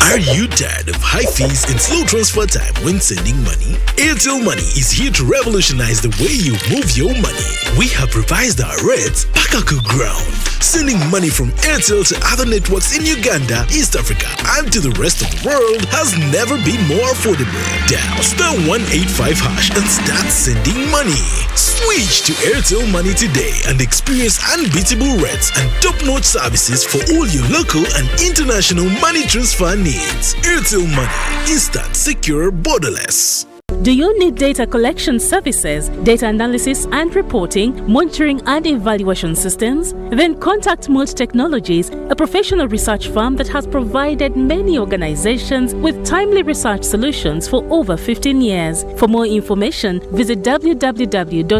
Are you tired of high fees and slow transfer time when sending money? Airtel Money is here to revolutionize the way you move your money. We have revised our rates back to ground. Sending money from Airtel to other networks in Uganda, East Africa, and to the rest of the world has never been more affordable. Dial *185# and start sending money. Switch to Airtel Money today and experience unbeatable rates and top-notch services for all your local and international money transfer needs. Airtel Money, instant, secure, borderless. Do you need data collection services, data analysis and reporting, monitoring and evaluation systems? Then contact Mold Technologies, a professional research firm that has provided many organizations with timely research solutions for over 15 years. For more information, visit www.mt.co.ug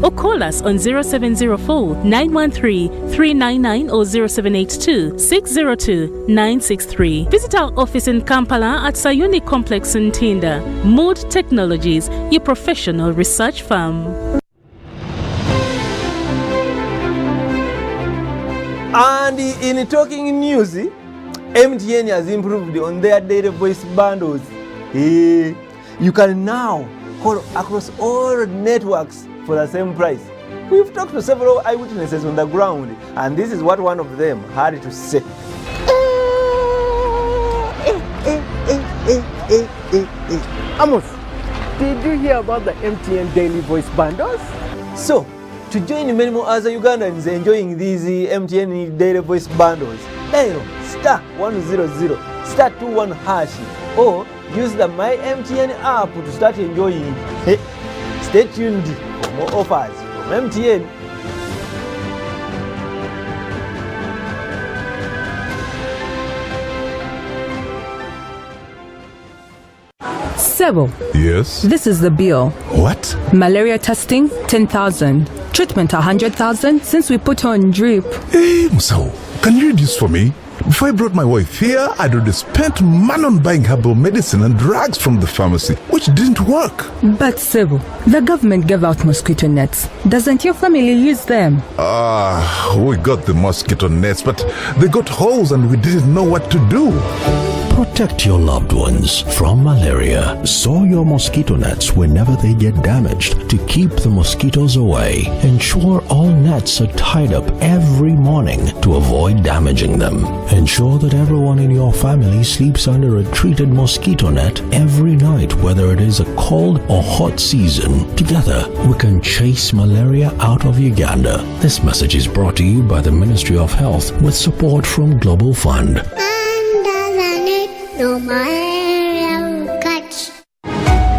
or call us on 0704 913 399 or 0782 602 963. Visit our office in Kampala at Sayuni Complex in Tinda. Mood Technologies, your professional research firm. And in talking news, MTN has improved on their data voice bundles. You can now call across all networks for the same price. We've talked to several eyewitnesses on the ground, and this is what one of them had to say. Amos, did you hear about the MTN daily voice bundles? So, to join many more other Ugandans enjoying these MTN daily voice bundles, dial *100 *21# or use the My MTN app to start enjoying. Stay tuned for more offers from MTN. Sebo. Yes? This is the bill. What? Malaria testing, 10,000. Treatment, 100,000 since we put on drip. Hey, Musao, can you read this for me? Before I brought my wife here, I'd already spent money on buying herbal medicine and drugs from the pharmacy, which didn't work. But Sebo, the government gave out mosquito nets. Doesn't your family use them? We got the mosquito nets, but they got holes and we didn't know what to do. Protect your loved ones from malaria. Sew your mosquito nets whenever they get damaged to keep the mosquitoes away. Ensure all nets are tied up every morning to avoid damaging them. Ensure that everyone in your family sleeps under a treated mosquito net every night, whether it is a cold or hot season. Together, we can chase malaria out of Uganda. This message is brought to you by the Ministry of Health with support from Global Fund. No malaria will catch.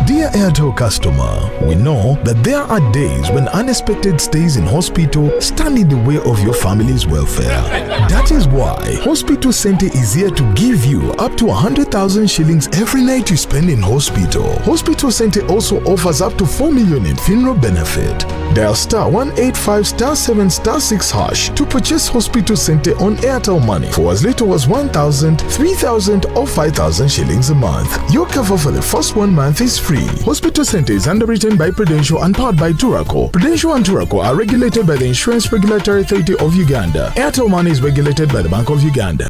Dear Airtel customer, we know that there are days when unexpected stays in hospital stand in the way of your family's welfare. That is why Hospital Center is here to give you up to 100,000 shillings every night you spend in hospital. Hospital Center also offers up to 4 million in funeral benefit. Dial *185*7*6# to purchase Hospital Center on Airtel Money for as little as 1,000, 3,000 or 5,000 shillings a month. Your cover for the first 1 month is free. Hospital Center is underwritten by Prudential and powered by Turaco. Prudential and Turaco are regulated by the Insurance Regulatory Authority of Uganda. Airtel Money is regulated by the Bank of Uganda.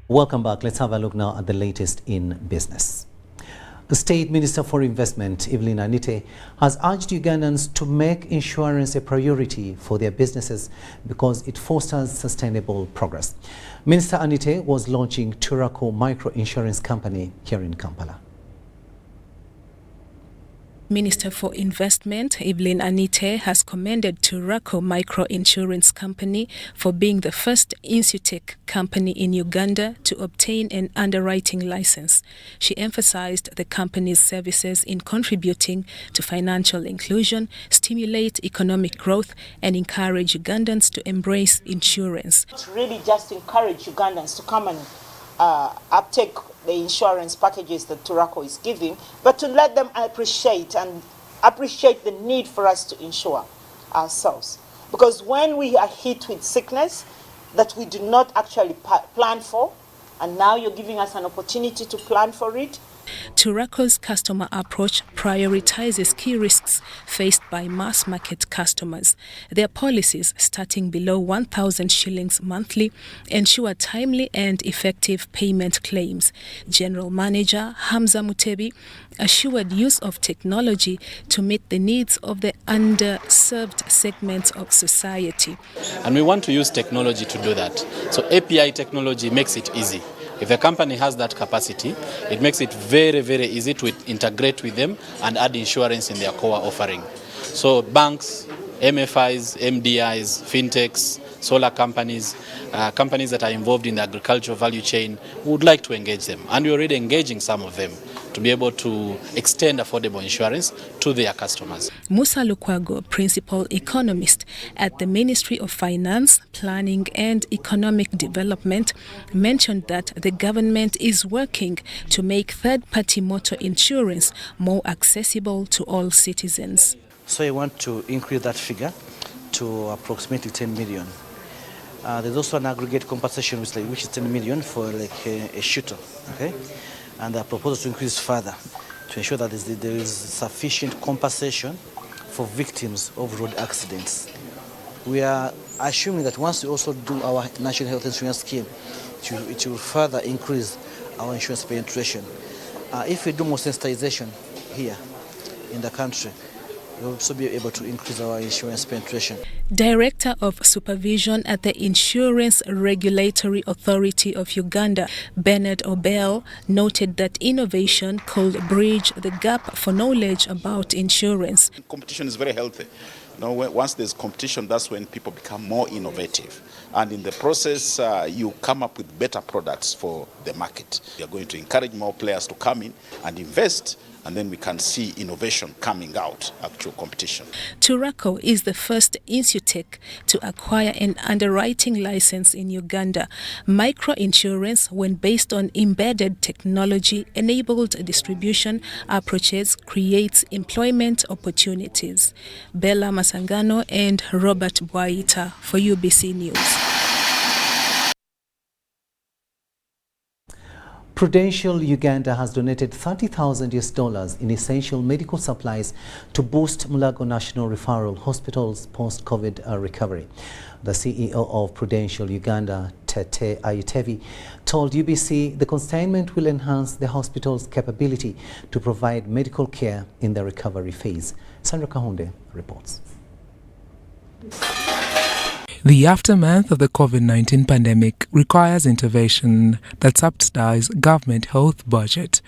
Welcome back. Let's have a look now at the latest in business. The State Minister for Investment, Evelyn Anite, has urged Ugandans to make insurance a priority for their businesses because it fosters sustainable progress. Minister Anite was launching Turaco Micro Insurance Company here in Kampala. Minister for Investment, Evelyn Anite, has commended Turaco Micro Insurance Company for being the first insurtech company in Uganda to obtain an underwriting license. She emphasized the company's services in contributing to financial inclusion, stimulate economic growth, and encourage Ugandans to embrace insurance. It's really just encourage Ugandans to come and uptake the insurance packages that Turaco is giving, but to let them appreciate the need for us to insure ourselves. Because when we are hit with sickness that we do not actually plan for, and now you're giving us an opportunity to plan for it. Turaco's customer approach prioritizes key risks faced by mass market customers. Their policies, starting below 1,000 shillings monthly, ensure timely and effective payment claims. General Manager Hamza Mutebi assured use of technology to meet the needs of the underserved segments of society. And we want to use technology to do that. So API technology makes it easy. If a company has that capacity, it makes it very, very easy to integrate with them and add insurance in their core offering. So banks, MFIs, MDIs, fintechs, solar companies, companies that are involved in the agricultural value chain, we would like to engage them. And we're already engaging some of them to be able to extend affordable insurance to their customers. Musa Lukwago, Principal Economist at the Ministry of Finance, Planning and Economic Development, mentioned that the government is working to make third-party motor insurance more accessible to all citizens. So I want to increase that figure to approximately 10 million. There's also an aggregate compensation which is 10 million for a shooter, okay? And the proposal to increase further to ensure that there is sufficient compensation for victims of road accidents. We are assuming that once we also do our national health insurance scheme, it will further increase our insurance penetration. If we do more sensitization here in the country, we'll also be able to increase our insurance penetration. Director of Supervision at the Insurance Regulatory Authority of Uganda, Bernard Obel, noted that innovation could bridge the gap for knowledge about insurance. Competition is very healthy. Once there's competition, that's when people become more innovative. And in the process, you come up with better products for the market. You're going to encourage more players to come in and invest, and then we can see innovation coming out, actual competition. Turaco is the first insurtech to acquire an underwriting license in Uganda. Microinsurance, when based on embedded technology-enabled distribution approaches, creates employment opportunities. Bella Masangano and Robert Bwaita for UBC News. Prudential Uganda has donated $30,000 in essential medical supplies to boost Mulago National Referral Hospital's post-COVID recovery. The CEO of Prudential Uganda, Tete Ayutevi, told UBC the consignment will enhance the hospital's capability to provide medical care in the recovery phase. Sandra Kahunde reports. The aftermath of the COVID-19 pandemic requires intervention that subsidize government health budget.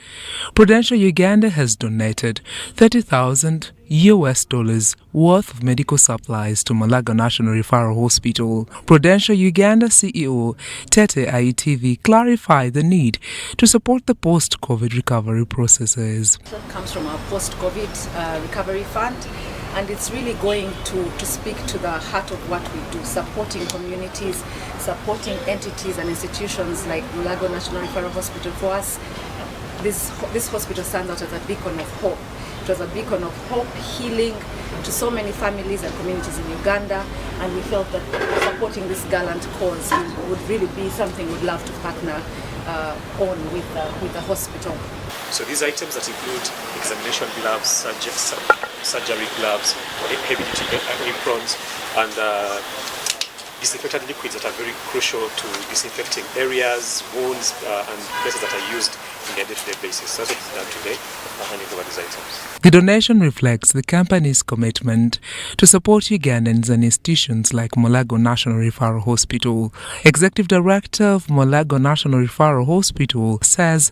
Prudential Uganda has donated $30,000 worth of medical supplies to Malaga National Referral Hospital. Prudential Uganda CEO Tete Ayutevi clarified the need to support the post-COVID recovery processes. It comes from our post-COVID recovery fund. And it's really going to speak to the heart of what we do, supporting communities, supporting entities and institutions like Mulago National Referral Hospital. For us, this hospital stands out as a beacon of hope. It was a beacon of hope, healing to so many families and communities in Uganda, and we felt that supporting this gallant cause would really be something we'd love to partner on with the hospital. So these items that include examination gloves, surgery gloves, heavy-duty aprons, and disinfectant liquids that are very crucial to disinfecting areas, wounds, and places that are used in their day-to-day basis. That's what is done today. I'll hand it over these items. The donation reflects the company's commitment to support Ugandans and institutions like Mulago National Referral Hospital. Executive Director of Mulago National Referral Hospital says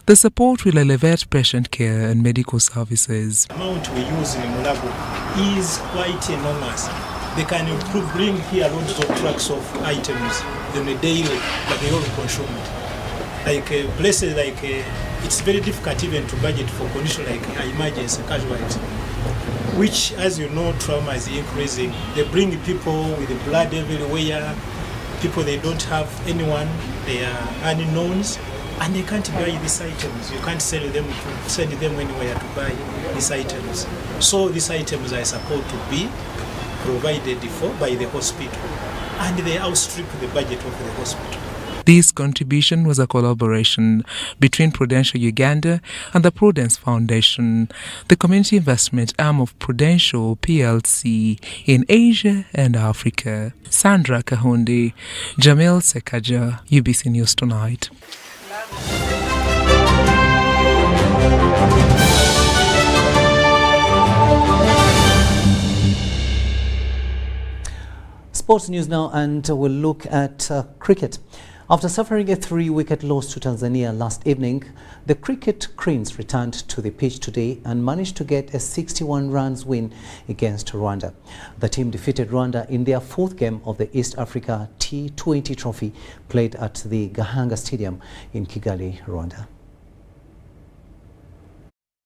the support will elevate patient care and medical services. The amount we use in Mulago is quite enormous. They can bring here loads of trucks of items on a daily, but they all consume it. Like places like it's very difficult even to budget for conditions like emergency casualty, which, as you know, trauma is increasing. They bring people with blood everywhere, people they don't have anyone, they are unknowns, and they can't buy these items. You can't send them anywhere to buy these items. So these items are supposed to be provided for by the hospital, and they outstrip the budget of the hospital. This contribution was a collaboration between Prudential Uganda and the Prudence Foundation, the community investment arm of Prudential PLC in Asia and Africa. Sandra Kahundi, Jamil Sekaja, UBC News Tonight. Sports news now, and we'll look at cricket. After suffering a 3-wicket loss to Tanzania last evening, the Cricket Cranes returned to the pitch today and managed to get a 61 runs win against Rwanda. The team defeated Rwanda in their 4th game of the East Africa T20 Trophy played at the Gahanga Stadium in Kigali, Rwanda.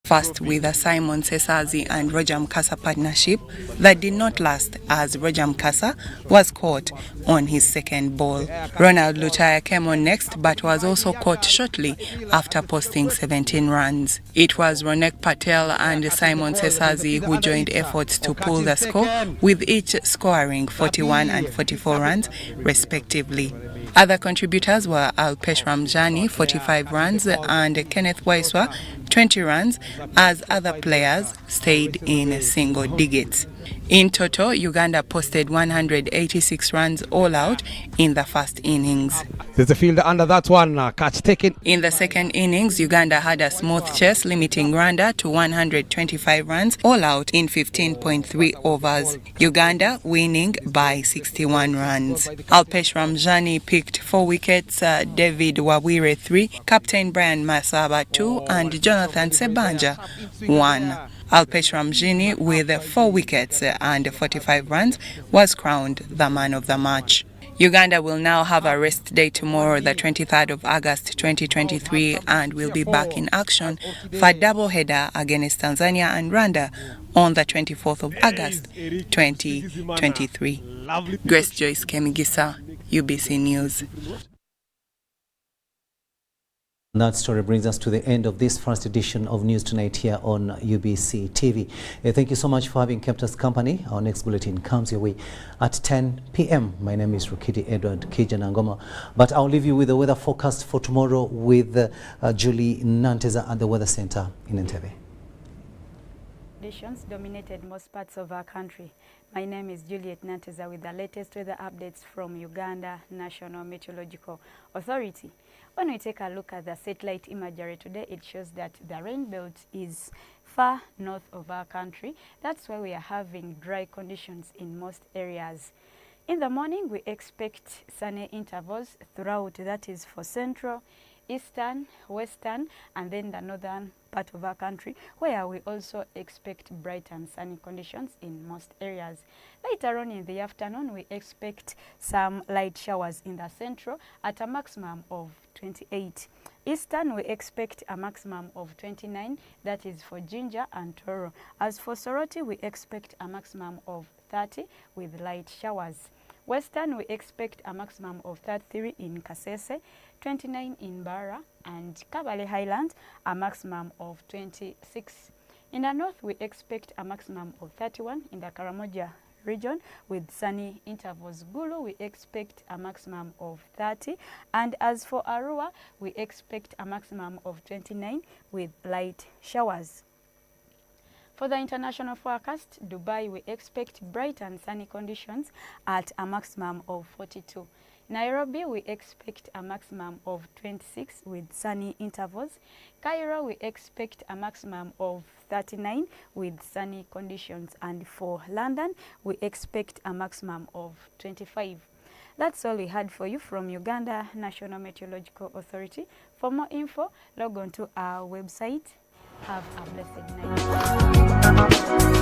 First with the Simon Sesazi and Roger Mkasa partnership that did not last, as Roger Mkasa was caught on his 2nd ball. Ronald Lutaya came on next but was also caught shortly after posting 17 runs. It was Ronek Patel and Simon Sesazi who joined efforts to pull the score, with each scoring 41 and 44 runs respectively. Other contributors were Alpesh Ramjani, 45 runs, and Kenneth Waiswa, 20 runs, as other players stayed in single digits. In total, Uganda posted 186 runs all out in the first innings. There's a fielder under that one, catch taken. In the 2nd innings, Uganda had a smooth chase, limiting Rwanda to 125 runs all out in 15.3 overs. Uganda winning by 61 runs. Alpesh Ramjani picked 4 wickets, David Wawire 3, Captain Brian Masaba 2, and Jonathan Sebanja 1. Alpesh Ramjani, with 4 wickets and 45 runs, was crowned the man of the match. Uganda will now have a rest day tomorrow, the 23rd of August 2023, and will be back in action for a double-header against Tanzania and Rwanda on the 24th of August 2023. Grace Joyce Kemigisa, UBC News. That story brings us to the end of this first edition of News Tonight here on UBC TV. Thank you so much for having kept us company. Our next bulletin comes your way at 10 p.m. My name is Rukidi Edward Kijjanangoma, but I'll leave you with the weather forecast for tomorrow with Julie Nanteza at the Weather Center in Entebbe. Conditions dominated most parts of our country. My name is Juliet Nanteza with the latest weather updates from Uganda National Meteorological Authority. When we take a look at the satellite imagery today, it shows that the rain belt is far north of our country. That's why we are having dry conditions in most areas. In the morning, we expect sunny intervals throughout. That is for central, eastern, western, and then the northern part of our country, where we also expect bright and sunny conditions in most areas. Later on in the afternoon, we expect some light showers in the central at a maximum of 28. Eastern, we expect a maximum of 29. That is for Jinja and Toro. As for Soroti, we expect a maximum of 30 with light showers. Western, we expect a maximum of 33 in Kasese, 29 in Bara, and Kabale Highland, a maximum of 26. In the north, we expect a maximum of 31 in the Karamoja region with sunny intervals. Gulu, we expect a maximum of 30. And as for Arua, we expect a maximum of 29 with light showers. For the international forecast, Dubai, we expect bright and sunny conditions at a maximum of 42. Nairobi, we expect a maximum of 26 with sunny intervals. Cairo, we expect a maximum of 39 with sunny conditions. And for London, we expect a maximum of 25. That's all we had for you from Uganda National Meteorological Authority. For more info, log on to our website. Have a blessed night.